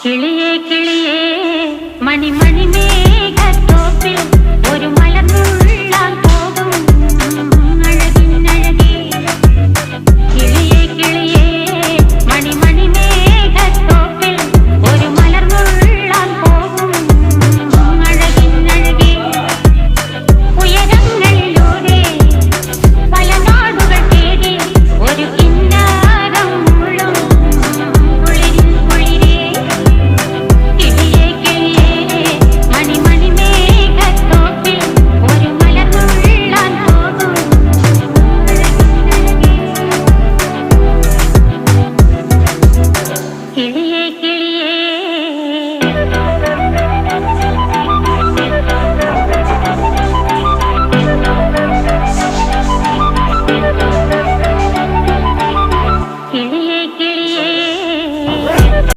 കിളിയേ കിളിയേ മണിമണി മേഘത്തോപ്പിൽ ഒരു മലർന്നുള്ളാൻ പോകും അഴകിനഴകേ. കിളിയേ കിളിയേ മണിമണി മേഘത്തോപ്പിൽ ഒരു മലർന്നുള്ളാൻ പോകും അഴകിനഴകേ. ഉയരങ്ങളിലൂടെ പല നാടുകൾ തേടി ഒരു കിന്നാരം മുള്ളും കുളിരിൻ കുളിരേ. കിളിയേ കിളിയേ മണിമണി മേഘത്തോപ്പിൽ ഒരു മലർന്നുള്ളാൻ പോകും അഴകിനഴകേ. കിളിയേ